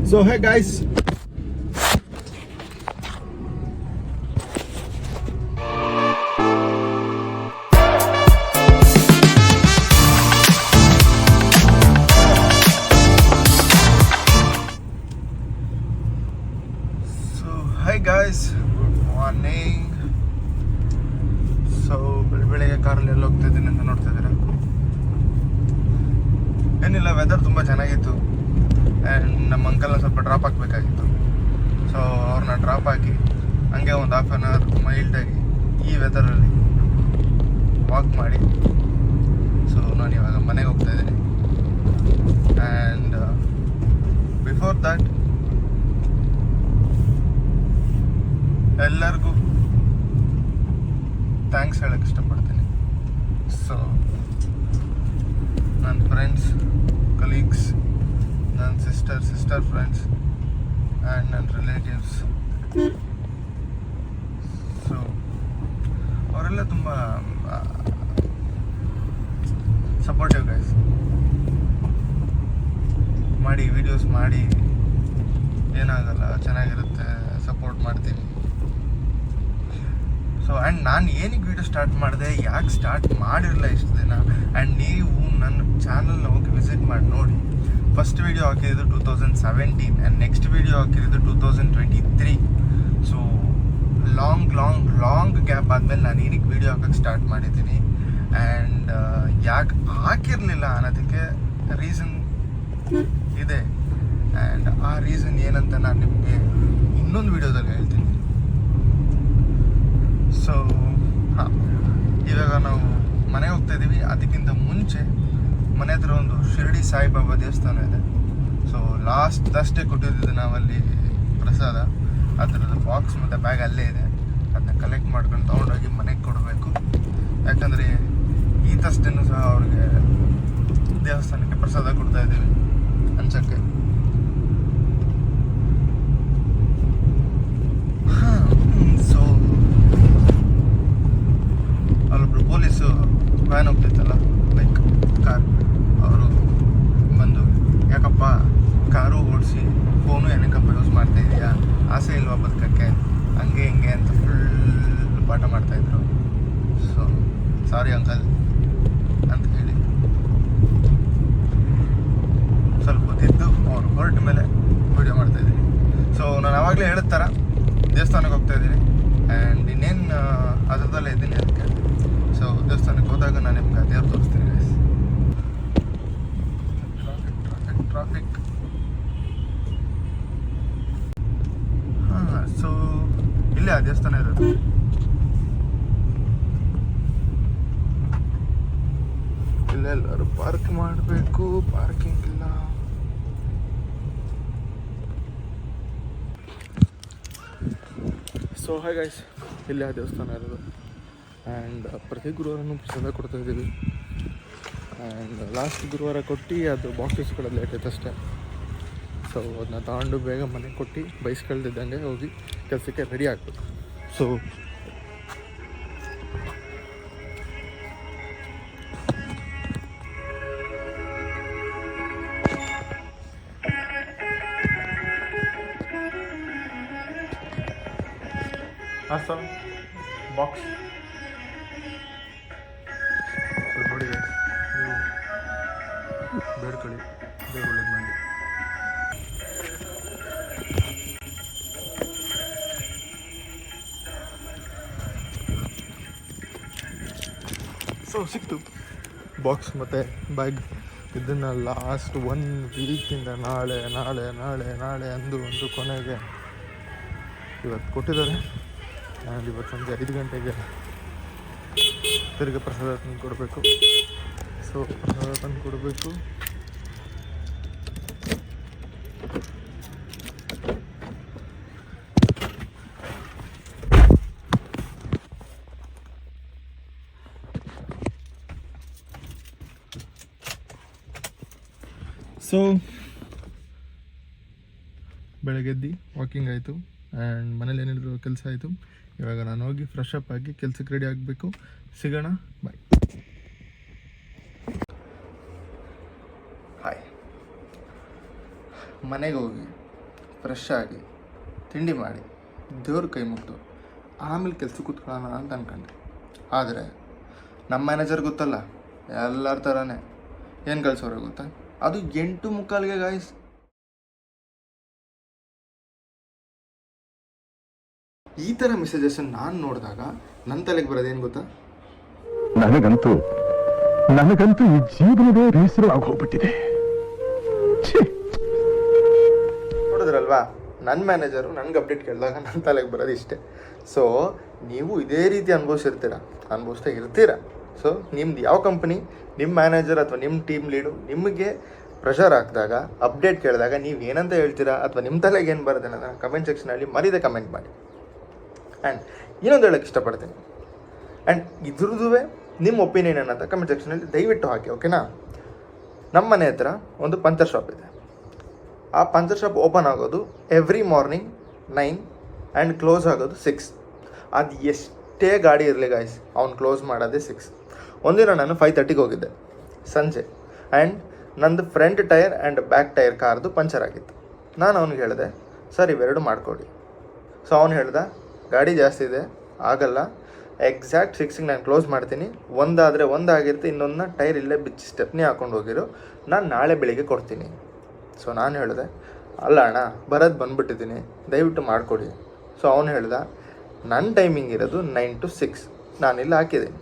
So hey guys, good morning. So ಬೆಳಿಗ್ಗೆ ಕಾರಲ್ಲಿ ಎಲ್ಲ ಹೋಗ್ತಾ ಇದ್ದೀನಿ ಅಂತ ನೋಡ್ತಾ ಇದ್ದೀರಾ. ಏನಿಲ್ಲ, ವೆದರ್ ತುಂಬ ಚೆನ್ನಾಗಿತ್ತು ಆ್ಯಂಡ್ ನಮ್ಮ ಅಂಕಲ್ನ ಸ್ವಲ್ಪ ಡ್ರಾಪ್ ಹಾಕಬೇಕಾಗಿತ್ತು. ಸೊ ಅವ್ರನ್ನ ಡ್ರಾಪ್ ಹಾಕಿ ಹಂಗೆ ಒಂದು ಹಾಫ್ ಆನ್ ಅವರ್ ಮೈಲ್ಡಾಗಿ ಈ ವೆದರಲ್ಲಿ ವಾಕ್ ಮಾಡಿ ಸೊ ನಾನು ಇವಾಗ ಮನೆಗೆ ಹೋಗ್ತಾ ಇದ್ದೀನಿ. ಆ್ಯಂಡ್ ಬಿಫೋರ್ ದ್ಯಾಟ್ ಎಲ್ಲರಿಗೂ ಥ್ಯಾಂಕ್ಸ್ ಹೇಳಕ್ಕೆ ಇಷ್ಟಪಡ್ತೀನಿ. ಸೊ ನನ್ನ ಫ್ರೆಂಡ್ಸ್, ಕಲೀಗ್ಸ್, ನನ್ನ ಸಿಸ್ಟರ್ ಫ್ರೆಂಡ್ಸ್ ಆ್ಯಂಡ್ ನನ್ನ ರಿಲೇಟಿವ್ಸ್. ಸೊ ಅವರೆಲ್ಲ ತುಂಬ ಸಪೋರ್ಟಿವ್ ಗೈಸ್. ಮಾಡಿ ವೀಡಿಯೋಸ್ ಮಾಡಿ, ಏನಾಗಲ್ಲ, ಚೆನ್ನಾಗಿರುತ್ತೆ, ಸಪೋರ್ಟ್ ಮಾಡ್ತೀನಿ. ಸೊ ಆ್ಯಂಡ್ ನಾನು ಏನಕ್ಕೆ ವೀಡಿಯೋ ಸ್ಟಾರ್ಟ್ ಮಾಡಿದೆ, ಯಾಕೆ ಸ್ಟಾರ್ಟ್ ಮಾಡಿರಲಿಲ್ಲ ಇಷ್ಟು ದಿನ, ಆ್ಯಂಡ್ ನೀವು ನನ್ನ ಚಾನಲ್ನ ಹೋಗಿ ವಿಸಿಟ್ ಮಾಡಿ ನೋಡಿ. ಫಸ್ಟ್ ವೀಡಿಯೋ ಹಾಕಿದ್ದು 2017 ಆ್ಯಂಡ್ ನೆಕ್ಸ್ಟ್ ವೀಡಿಯೋ ಹಾಕಿದ್ದು 2023. ಸೊ ಲಾಂಗ್ ಗ್ಯಾಪ್ ಆದಮೇಲೆ ನಾನು ಏನಕ್ಕೆ ವೀಡಿಯೋ ಹಾಕೋಕ್ಕೆ ಸ್ಟಾರ್ಟ್ ಮಾಡಿದ್ದೀನಿ ಆ್ಯಂಡ್ ಯಾಕೆ ಹಾಕಿರಲಿಲ್ಲ ಅನ್ನೋದಕ್ಕೆ ರೀಸನ್ ಇದೆ. ಆ್ಯಂಡ್ ಆ ರೀಸನ್ ಏನಂತ ನಾನು ನಿಮಗೆ ಇನ್ನೊಂದು ವೀಡಿಯೋದಲ್ಲಿ ಹೇಳ್ತೀನಿ. ಸೊ ಹಾಂ, ಇವಾಗ ನಾವು ಮನೆಗೆ ಹೋಗ್ತಾ ಇದ್ದೀವಿ. ಅದಕ್ಕಿಂತ ಮುಂಚೆ ಮನೆ ಹತ್ರ ಒಂದು ಶಿರಡಿ ಸಾಯಿಬಾಬಾ ದೇವಸ್ಥಾನ ಇದೆ. ಸೊ ಲಾಸ್ಟ್ ಥರ್ಸ್ಡೇ ಕೊಟ್ಟಿದ್ದು ನಾವಲ್ಲಿ ಪ್ರಸಾದ, ಅದರದ್ದು ಬಾಕ್ಸ್ ಮತ್ತು ಬ್ಯಾಗ್ ಅಲ್ಲೇ ಇದೆ. ಅದನ್ನ ಕಲೆಕ್ಟ್ ಮಾಡ್ಕೊಂಡು ತೊಗೊಂಡೋಗಿ ಮನೆಗೆ ಕೊಡಬೇಕು. ಯಾಕಂದರೆ ಈ ಥರ್ಸ್ಡೇನೂ ಸಹ ಅವ್ರಿಗೆ ದೇವಸ್ಥಾನಕ್ಕೆ ಪ್ರಸಾದ ಕೊಡ್ತಾ ಇದ್ದೀವಿ ಹಂಚಕ್ಕೆ. ಸೊ ಅಲ್ಲೊಬ್ರು ಪೊಲೀಸು ವ್ಯಾನ್ ಹೋಗ್ತಿತ್ತಲ್ಲ, ಲೈಕ್ ಕಾರ್, ಅವರು ಬಂದು, ಯಾಕಪ್ಪ ಕಾರು ಓಡಿಸಿ ಫೋನು ಏನಕ್ಕಪ್ಪ ಯೂಸ್ ಮಾಡ್ತಾ ಇದೆಯಾ, ಆಸೆ ಇಲ್ವಾ ಬದುಕಕ್ಕೆ, ಹಂಗೆ ಹಿಂಗೆ ಅಂತ ಫುಲ್ ಪಾಠ ಮಾಡ್ತಾಯಿದ್ರು. ಸೊ ಸಾರಿ ಅಂಕಲ್ ಅಂತ ಹೇಳಿ ಸ್ವಲ್ಪ ಹೊತ್ತಿದ್ದು ಅವ್ರು ಹೊರಟ ಮೇಲೆ ವಿಡಿಯೋ ಮಾಡ್ತಾಯಿದ್ದೀನಿ. ಸೊ ನಾನು ಆವಾಗಲೇ ಹೇಳಿದ ಥರ ದೇವಸ್ಥಾನಕ್ಕೆ ಹೋಗ್ತಾ ಇದ್ದೀನಿ ಆ್ಯಂಡ್ ಇನ್ನೇನು ಅದರದಲ್ಲೇ ಇದ್ದೀನಿ. ಅದಕ್ಕೆ ಸೊ ದೇವಸ್ಥಾನಕ್ಕೆ ಹೋದಾಗ ನಾನು ನಿಮ್ಗೆ ದೇವ್ರು ತೋರಿಸ್ತೀನಿ ಗೈಸ್. ಟ್ರಾಫಿಕ್ ಹಾಂ. ಸೊ ಇಲ್ಲೇ ಆ ದೇವಸ್ಥಾನ ಇರೋದು. ಇಲ್ಲೆಲ್ಲರೂ ಪಾರ್ಕ್ ಮಾಡಬೇಕು, ಪಾರ್ಕಿಂಗ್ ಇಲ್ಲ. ಸೊ ಹಾಯ್ ಗೈಸ್, ಇಲ್ಲೇ ಆ ದೇವಸ್ಥಾನ ಇರೋದು ಆ್ಯಂಡ್ ಪ್ರತಿ ಗುರುವಾರನೂ ಪ್ರಸಾದ ಕೊಡ್ತಾ ಇದ್ದೀವಿ. ಆ್ಯಂಡ್ ಲಾಸ್ಟ್ ಗುರುವಾರ ಕೊಟ್ಟು ಅದು ಬಾಕ್ಸಸ್ ಕೂಡ ಲೇಟ್ ಆಯ್ತು ಅಷ್ಟೇ. ಸೊ ಅದನ್ನ ತಗೊಂಡು ಬೇಗ ಮನೆಗೆ ಕೊಟ್ಟು ಬೈಸ್ಕೊಳ್ತಿದ್ದಂಗೆ ಹೋಗಿ ಕೆಲಸಕ್ಕೆ ರೆಡಿ ಆಗ್ಬೇಕು. ಸೊ ಸರ್ ಬಾಕ್ಸ್ ನೋಡಿ, ನೀವು ಬೇಡ್ಕೊಳ್ಳಿ, ಬೇಗ ಒಳ್ಳೇದು ಮಾಡಿ. ಸೊ ಸಿಕ್ತು ಬಾಕ್ಸ್ ಮತ್ತು ಬ್ಯಾಗ್. ಇದನ್ನು ಲಾಸ್ಟ್ 1 ವೀಕಿಂದ ನಾಳೆ ಅಂದು ಕೊನೆಗೆ ಇವತ್ತು ಕೊಟ್ಟಿದ್ದಾರೆ. ಆ್ಯಂಡ್ ಇವತ್ತು ಸಂಜೆ 5 ಗಂಟೆಗೆ ತಿರುಗಿ ಪ್ರಸಾದ ತಂದು ಕೊಡಬೇಕು. ಸೊ ಪ್ರಸಾದ ತಂದು ಕೊಡಬೇಕು. ಸೊ ಬೆಳಗ್ಗೆದ್ದು ವಾಕಿಂಗ್ ಆಯಿತು ಆ್ಯಂಡ್ ಮನೇಲಿ ಏನಿದ್ರು ಕೆಲಸ ಆಯಿತು. ಇವಾಗ ನಾನು ಹೋಗಿ ಫ್ರೆಶ್ ಅಪ್ ಆಗಿ ಕೆಲಸಕ್ಕೆ ರೆಡಿ ಆಗಬೇಕು. ಸಿಗೋಣ, ಬಾಯ್. ಹಾಯ್. ಮನೆಗೆ ಹೋಗಿ ಫ್ರೆಶ್ ಆಗಿ ತಿಂಡಿ ಮಾಡಿ ದೇವ್ರ ಕೈ ಮುಗ್ದು ಆಮೇಲೆ ಕೆಲಸಕ್ಕೆ ಕೂತ್ಕೊಳ್ಳೋಣ ಅಂತ ಅಂದ್ಕೊಂಡೆ. ಆದರೆ ನಮ್ಮ ಮ್ಯಾನೇಜರ್ ಗೊತ್ತಲ್ಲ, ಎಲ್ಲರ ಥರನೇ ಏನು ಕಳ್ಸೋರೆ ಗೊತ್ತಾ, ಅದು 8:45 ಗಾಯ್ಸ್. ಈ ಥರ ಮೆಸೇಜಸ್ಸನ್ನು ನಾನು ನೋಡಿದಾಗ ನನ್ನ ತಲೆಗೆ ಬರೋದೇನು ಗೊತ್ತಾ, ನನಗಂತೂ ಈ ಜೀವನವೇ ಬೇಸರವಾಗಿ ಹೋಗ್ಬಿಟ್ಟಿದೆ. ನೋಡಿದ್ರಲ್ವಾ, ನನ್ನ ಮ್ಯಾನೇಜರು ನನಗೆ ಅಪ್ಡೇಟ್ ಕೇಳಿದಾಗ ನನ್ನ ತಲೆಗೆ ಬರೋದು ಇಷ್ಟೇ. ಸೊ ನೀವು ಇದೇ ರೀತಿ ಅನುಭವಿಸ್ತಾ ಇರ್ತೀರಾ. ಸೊ ನಿಮ್ದು ಯಾವ ಕಂಪನಿ, ನಿಮ್ಮ ಮ್ಯಾನೇಜರ್ ಅಥವಾ ನಿಮ್ಮ ಟೀಮ್ ಲೀಡು ನಿಮಗೆ ಪ್ರೆಷರ್ ಹಾಕಿದಾಗ, ಅಪ್ಡೇಟ್ ಕೇಳಿದಾಗ ನೀವು ಏನಂತ ಹೇಳ್ತೀರಾ ಅಥವಾ ನಿಮ್ಮ ತಲೆಗೆ ಏನು ಬರುತ್ತೆ ಅನ್ನೋದನ್ನು ಕಮೆಂಟ್ ಸೆಕ್ಷನಲ್ಲಿ ಮರೀದೆ ಕಮೆಂಟ್ ಮಾಡಿ. ಆ್ಯಂಡ್ ಇನ್ನೊಂದು ಹೇಳೋಕ್ಕೆ ಇಷ್ಟಪಡ್ತೀನಿ, ಆ್ಯಂಡ್ ಇದ್ರದ್ದು ನಿಮ್ಮ ಒಪಿನಿಯನ್ ಏನಂತ ಕಮೆಂಟ್ ಸೆಕ್ಷನಲ್ಲಿ ದಯವಿಟ್ಟು ಹಾಕಿ, ಓಕೆನಾ. ನಮ್ಮ ಮನೆ ಹತ್ರ ಒಂದು ಪಂಚರ್ ಶಾಪ್ ಇದೆ. ಆ ಪಂಚರ್ ಶಾಪ್ ಓಪನ್ ಆಗೋದು ಎವ್ರಿ ಮಾರ್ನಿಂಗ್ 9 ಆ್ಯಂಡ್ ಕ್ಲೋಸ್ ಆಗೋದು 6. ಅದು ಎಷ್ಟೇ ಗಾಡಿ ಇರಲಿ ಗಾಯ್ಸ್, ಅವ್ನು ಕ್ಲೋಸ್ ಮಾಡೋದೇ 6. ಒಂದಿನ ನಾನು 5:30ಗೆ ಹೋಗಿದ್ದೆ ಸಂಜೆ, ಆ್ಯಂಡ್ ನಂದು front tyre and back tyre ಕಾರ್ದು ಪಂಚರ್ ಆಗಿತ್ತು. ನಾನು ಅವ್ನಿಗೆ ಹೇಳಿದೆ, ಸರ್ ಇವೆರಡು ಮಾಡಿಕೊಡಿ. ಸೊ ಅವ್ನು ಹೇಳ್ದ, ಗಾಡಿ ಜಾಸ್ತಿ ಇದೆ, ಆಗಲ್ಲ, ಎಕ್ಸಾಕ್ಟ್ 6ಗೆ ನಾನು ಕ್ಲೋಸ್ ಮಾಡ್ತೀನಿ, ಒಂದಾದರೆ ಒಂದಾಗಿರುತ್ತೆ, ಇನ್ನೊಂದನ್ನ ಟೈರ್ ಇಲ್ಲೇ ಬಿಚ್ಚಿ ಸ್ಟೆಪ್ನಿ ಹಾಕೊಂಡು ಹೋಗಿರೋ, ನಾನು ನಾಳೆ ಬೆಳಿಗ್ಗೆ ಕೊಡ್ತೀನಿ. ಸೊ ನಾನು ಹೇಳಿದೆ, ಅಲ್ಲ ಅಣ್ಣ ಬಂದುಬಿಟ್ಟಿದ್ದೀನಿ, ದಯವಿಟ್ಟು ಮಾಡಿಕೊಡಿ. ಸೊ ಅವನು ಹೇಳ್ದ, ನನ್ನ ಟೈಮಿಂಗ್ ಇರೋದು 9 to 6, ನಾನಿಲ್ಲ ಹಾಕಿದ್ದೀನಿ.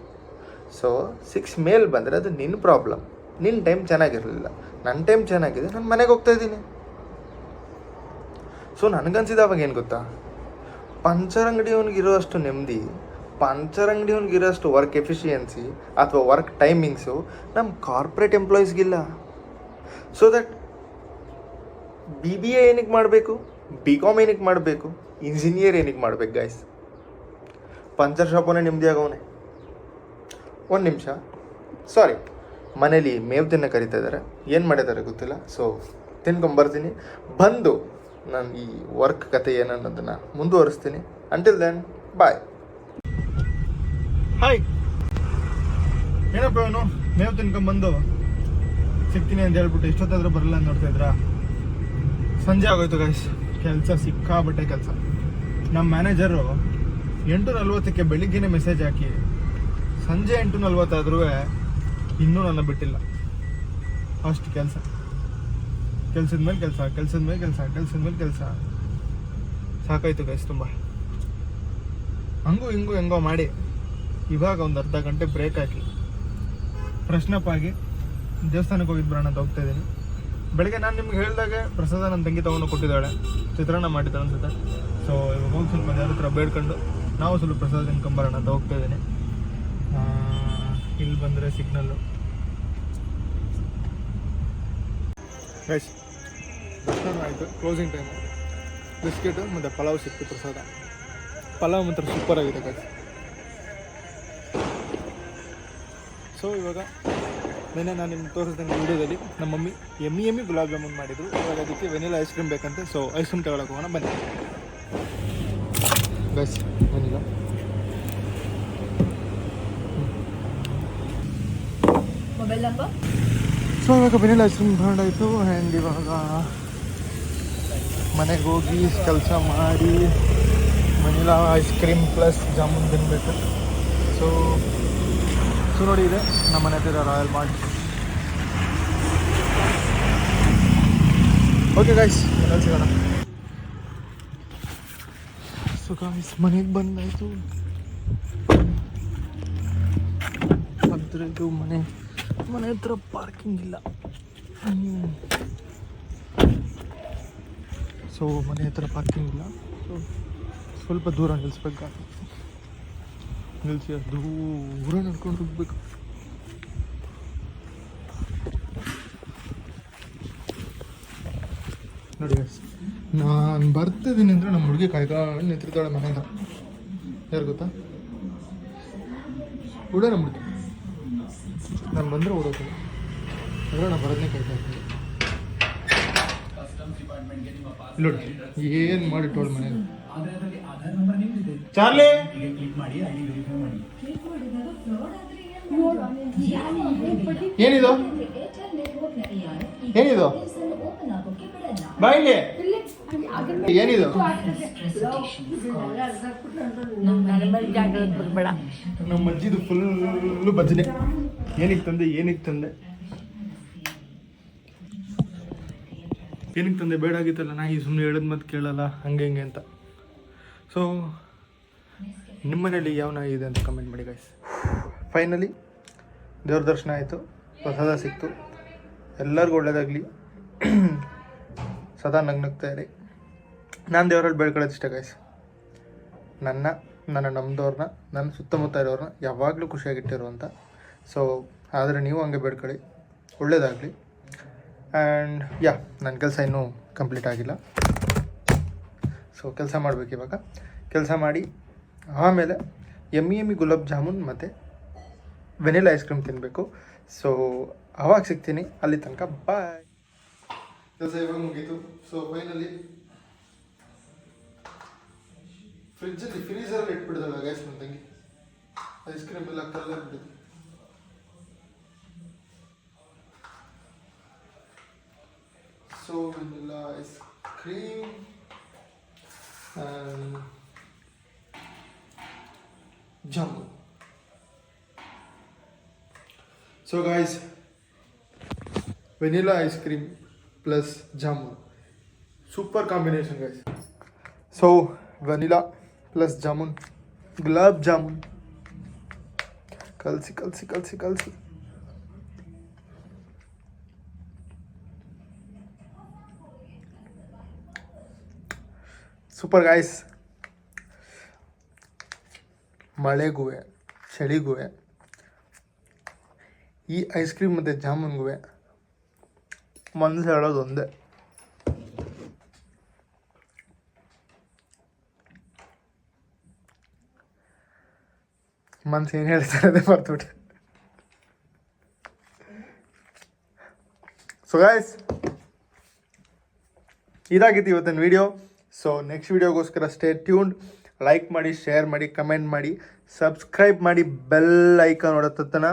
ಸೊ 6 ಮೇಲೆ ಬಂದರೆ ಅದು ನಿನ್ನ ಪ್ರಾಬ್ಲಮ್, ನಿನ್ನ ಟೈಮ್ ಚೆನ್ನಾಗಿರಲಿಲ್ಲ, ನನ್ನ ಟೈಮ್ ಚೆನ್ನಾಗಿದೆ, ನಾನು ಮನೆಗೆ ಹೋಗ್ತಾಯಿದ್ದೀನಿ. ಸೊ ನನಗನ್ಸಿದ ಅವಾಗ ಏನು ಗೊತ್ತಾ, ಪಂಚರ್ ಅಂಗಡಿಯವನಿಗಿರೋ ಅಷ್ಟು ನೆಮ್ಮದಿ, ಪಂಚರ್ ಅಂಗಡಿಯವನಿಗಿರೋ ಅಷ್ಟು ವರ್ಕ್ ಎಫಿಷಿಯನ್ಸಿ ಅಥವಾ ವರ್ಕ್ ಟೈಮಿಂಗ್ಸು ನಮ್ಮ ಕಾರ್ಪೊರೇಟ್ ಎಂಪ್ಲಾಯೀಸ್ಗಿಲ್ಲ. ಸೊ ದಟ್ BBA ಏನಕ್ಕೆ ಮಾಡಬೇಕು, BCom ಏನಕ್ಕೆ ಮಾಡಬೇಕು, ಇಂಜಿನಿಯರ್ ಏನಕ್ಕೆ ಮಾಡಬೇಕು ಗಾಯ್ಸ್. ಪಂಚರ್ ಶಾಪವನೇ ನೆಮ್ಮದಿ ಆಗೋವನೆ. ಒಂದು ನಿಮಿಷ, ಸಾರಿ, ಮನೇಲಿ ಮೇವು ತಿನ್ನ ಕರಿತಾ ಇದ್ದಾರೆ, ಏನು ಮಾಡಿದ್ದಾರೆ ಗೊತ್ತಿಲ್ಲ. ಸೊ ತಿನ್ಕೊಂಬರ್ತೀನಿ, ಬಂದು ನಾನು ಈ ವರ್ಕ್ ಕತೆ ಏನನ್ನೋದನ್ನು ಮುಂದುವರಿಸ್ತೀನಿ. Until then bye. ಹಾಯ್, ಏನಪ್ಪ ಇವನು ಮೇವು ತಿನ್ಕೊಂಬಂದು ಸಿಗ್ತೀನಿ ಅಂತ ಹೇಳ್ಬಿಟ್ಟು ಎಷ್ಟೊತ್ತಾದರೂ ಬರಲ್ಲ ಅಂತ ನೋಡ್ತಾ ಇದ್ರಾ. ಸಂಜೆ ಆಗೋಯ್ತು ಗೈಸ್, ಕೆಲಸ ಸಿಕ್ಕಾಬಟ್ಟೆ ಕೆಲಸ. ನಮ್ಮ ಮ್ಯಾನೇಜರು 8:40ಕ್ಕೆ ಬೆಳಿಗ್ಗೆನೇ ಮೆಸೇಜ್ ಹಾಕಿ ಸಂಜೆ 8:40 ಆದ್ರೂ ಇನ್ನೂ ನನ್ನ ಬಿಟ್ಟಿಲ್ಲ. ಅಷ್ಟು ಕೆಲಸದ ಮೇಲೆ ಕೆಲಸ ಸಾಕಾಯ್ತು ಗೈಸ್ ತುಂಬ. ಹೆಂಗೋ ಮಾಡಿ ಇವಾಗ ಒಂದು ಅರ್ಧ ಗಂಟೆ ಬ್ರೇಕ್ ಹಾಕಿ ಫ್ರೆಶ್ನಪ್ ಆಗಿ ದೇವಸ್ಥಾನಕ್ಕೆ ಹೋಗಿದ್ದು ಬರೋಣ ಅಂತ ಹೋಗ್ತಾ ಇದ್ದೀನಿ. ಬೆಳಗ್ಗೆ ನಾನು ನಿಮ್ಗೆ ಹೇಳಿದಾಗೆ ಪ್ರಸಾದ ನನ್ನ ತಂಗಿ ತಗೊಂಡು ಕೊಟ್ಟಿದ್ದಾಳೆ, ಚಿತ್ರಾನ್ನ ಮಾಡಿದ್ದಾಳೆ ಅನ್ಸುತ್ತೆ. ಸೊ ಇವಾಗ ಹೋಗಿ ಸ್ವಲ್ಪ ಯಾರ ಹತ್ರ ಬೇಡ್ಕೊಂಡು ನಾವು ಸ್ವಲ್ಪ ಪ್ರಸಾದ ತಿನ್ಕೊಂಬರೋಣ ಅಂತ ಹೋಗ್ತಾ ಇದ್ದೀನಿ. ಇಲ್ಲಿ ಬಂದರೆ ಸಿಗ್ನಲ್ಲು ಗೈಸ್. ದರ್ಶನ ಆಯಿತು, ಕ್ಲೋಸಿಂಗ್ ಟೈಮ್. ಬಿಸ್ಕೆಟು ಮತ್ತು ಪಲಾವ್ ಸಿಕ್ತು, ಪ್ರಸಾದ. ಪಲಾವ್ ಮಾತ್ರ ಸೂಪರ್ ಆಗಿದೆ ಗೈಸ್. ಸೊ ಇವಾಗ ನೆನ್ನೆ ನಾನು ನಿಮ್ಗೆ ತೋರಿಸಿದಂಗೆ ವಿಡಿಯೋದಲ್ಲಿ ನಮ್ಮ ಮಮ್ಮಿ ಎಮ್ಮಿ ಗುಲಾಬ್ ಜಾಮೂನ್ ಮಾಡಿದ್ರು. ಇವಾಗ ಅದಕ್ಕೆ ವೆನಿಲಾ ಐಸ್ ಕ್ರೀಮ್ ಬೇಕಂತೆ. ಸೊ ಐಸ್ ಕ್ರೀಮ್ ತಗೊಳಕ್ಕೆ ಹೋಗೋಣ ಬನ್ನಿ guys. Vanilla mobile number. So ಇವಾಗ ವೆನಿಲಾ ಐಸ್ ಕ್ರೀಮ್ ತಗೊಂಡಾಯಿತು. ಆ್ಯಂಡ್ ಇವಾಗ ಮನೆಗೆ ಹೋಗಿ ಕೆಲಸ ಮಾಡಿ vanilla ice cream plus jamun ತಿನ್ನಬೇಕು. ಸೊ ನೋಡಿ, ಇದೆ ನಮ್ಮ ಮನೆ ಹತ್ತಿರ ರಾಯಲ್ ಮಾರ್ಟ್. ಓಕೆ ಗಾಯ್ಸ್, ಮನೇಲಿ ಸಿಗೋಣ. ಸೊ ಗಾಯ್ಸ್, ಮನೆಗೆ ಬಂದಾಯಿತು. ಅದ್ರದ್ದು ಮನೆ ಹತ್ರ ಪಾರ್ಕಿಂಗ್ ಇಲ್ಲ. ಸೊ ಮನೆ ಹತ್ರ ಪಾರ್ಕಿಂಗ್ ಇಲ್ಲ. ಸೊ ಸ್ವಲ್ಪ ದೂರ ನಿಲ್ಲಿಸ್ಬೇಕಾಗ್ತದೆ. ನಿಲ್ಲಿಸಿ ದೂರ ನಡ್ಕೊಂಡು ಹೋಗ್ಬೇಕು. ನೋಡಿ ನಾನು ಬರ್ತಿದ್ದೀನಿ ಅಂದರೆ ನಮ್ಮ ಹುಡುಗಿ ಕಾಯ್ಕೊಂಡು ನಿಂತಿರ್ತಾಳೆ ಮನೆಯಿಂದ. ಯಾರು ಗೊತ್ತಾ, ಹುಡುಗ ನಮ್ಮ ಹುಡುಗಿ. ನಾನು ಬಂದರೆ ಓಡೋಕೆ ಅಂದರೆ ನಾನು ಬರೋದನ್ನೇ ಕಾಯ್ತಾ ಇರ್ತೀನಿ. ಇಲ್ಲ ನೋಡಿ ಏನು ಮಾಡಿಟ್ಟೋಳು ಮನೇಲಿ. ಚಾರ್ಲಿ ಏನಿದು ಬಾಯಿಲಿ ಏನಿದು ಬರ್ಬೇಡ. ನಮ್ಮ ಅಜ್ಜಿದು ಫುಲ್ಲು ಭಜನೆ. ಏನಕ್ಕೆ ತಂದೆ ಬೇಡಾಗಿತ್ತಲ್ಲ, ನಾ ಈ ಸುಮ್ಮನೆ ಹೇಳಿದ ಮತ್ತೆ ಕೇಳಲ್ಲ ಹಂಗೆ ಹಿಂಗೆ ಅಂತ. ಸೊ ನಿಮ್ಮ ಮನೇಲಿ ಯಾವ ನಾಯಿ ಇದೆ ಅಂತ ಕಮೆಂಟ್ ಮಾಡಿ ಗೈಸ್. ಫೈನಲಿ ದೇವ್ರ ದರ್ಶನ ಆಯಿತು, ಪ್ರಸಾದ ಸಿಕ್ತು, ಎಲ್ಲರಿಗೂ ಒಳ್ಳೇದಾಗಲಿ. ಸದಾ ನಗ್ನಗ್ತಾ ಇರಿ. ನಾನು ದೇವರಲ್ಲಿ ಬೇಡ್ಕೊಳ್ಳೋದು ಇಷ್ಟ ಗೈಸ್, ನನ್ನ ನಮ್ಮದವ್ರನ್ನ, ನನ್ನ ಸುತ್ತಮುತ್ತ ಇರೋರನ್ನ ಯಾವಾಗಲೂ ಖುಷಿಯಾಗಿಟ್ಟಿರು ಅಂತ. ಸೊ ಆದರೆ ನೀವು ಹಂಗೆ ಬೇಡ್ಕೊಳ್ಳಿ, ಒಳ್ಳೇದಾಗಲಿ. ಆ್ಯಂಡ್ ನನ್ನ ಕೆಲಸ ಇನ್ನೂ ಕಂಪ್ಲೀಟ್ ಆಗಿಲ್ಲ. ಸೊ ಕೆಲಸ ಮಾಡಬೇಕು ಇವಾಗ. ಕೆಲಸ ಮಾಡಿ ಆಮೇಲೆ ಯಮ್ಮಿ ಗುಲಾಬ್ ಜಾಮೂನ್ ಮತ್ತು ವೆನಿಲಾ ಐಸ್ ಕ್ರೀಮ್ ತಿನ್ನಬೇಕು. ಸೊ ಅವಾಗ ಸಿಗ್ತೀನಿ, ಅಲ್ಲಿ ತನಕ ಬಾಯ್. ಕೆಲಸ ಇವಾಗ ಮುಗೀತು. ಸೊ ಫೈನಲಿ ಫ್ರೀಸರಲ್ಲಿ ಇಟ್ಬಿಡ್ದಲ್ಲ ಗ್ಯಾಸ್ ನನ್ನ ತಂಗಿ, ಐಸ್ ಕ್ರೀಮ್ ಎಲ್ಲ ಕಲ್ಲೇ ಬಿಟ್ಟಿದ್ದು. So vanilla ice cream and jamun. So guys, vanilla ice cream plus jamun, super combination guys. So vanilla plus jamun, gulab jamun, kalsi. Super guys. ಮಳೆಗೂ ಚಳಿಗೂ ಈ ಐಸ್ ಕ್ರೀಮ್ ಮತ್ತು ಜಾಮೂನ್ಗೂ ಮನಸ್ಸು ಹೇಳೋದು ಒಂದೇ, ಮನಸ್ಸು ಏನು ಹೇಳ್ತಾರೆ ಅದೇ ಮರ್ತುಬಿಟ್ಟೆ. ಸೊ ಗಾಯ್ಸ್, ಇದಾಗಿತ್ತು ಇವತ್ತಿನ ವಿಡಿಯೋ. ಸೊ ನೆಕ್ಸ್ಟ್ ವಿಡಿಯೋಗೋಸ್ಕರ ಸ್ಟೇ ಟ್ಯೂನ್ಡ್. ಲೈಕ್ ಮಾಡಿ, ಶೇರ್ ಮಾಡಿ, ಕಮೆಂಟ್ ಮಾಡಿ, ಸಬ್ಸ್ಕ್ರೈಬ್ ಮಾಡಿ, ಬೆಲ್ ಐಕಾನ್ ಹೊಡೆತನ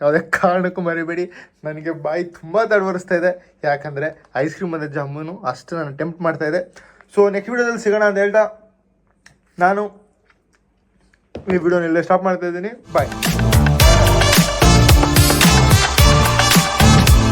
ಯಾವುದೇ ಕಾರಣಕ್ಕೂ ಮರಿಬೇಡಿ. ನನಗೆ ಬಾಯಿ ತುಂಬ ತಡವರಿಸ್ತಾ ಇದೆ, ಯಾಕಂದರೆ ಐಸ್ ಕ್ರೀಮ್ ಮತ್ತು ಜಾಮೂನು ಅಷ್ಟು ನಾನು ಟೆಂಪ್ಟ್ ಮಾಡ್ತಾಯಿದ್ದೆ. ಸೊ ನೆಕ್ಸ್ಟ್ ವಿಡಿಯೋದಲ್ಲಿ ಸಿಗೋಣ ಅಂತ ಹೇಳ್ತಾ ನಾನು ಈ ವಿಡಿಯೋನೆಲ್ಲ ಸ್ಟಾಪ್ ಮಾಡ್ತಾಯಿದ್ದೀನಿ. ಬಾಯ್.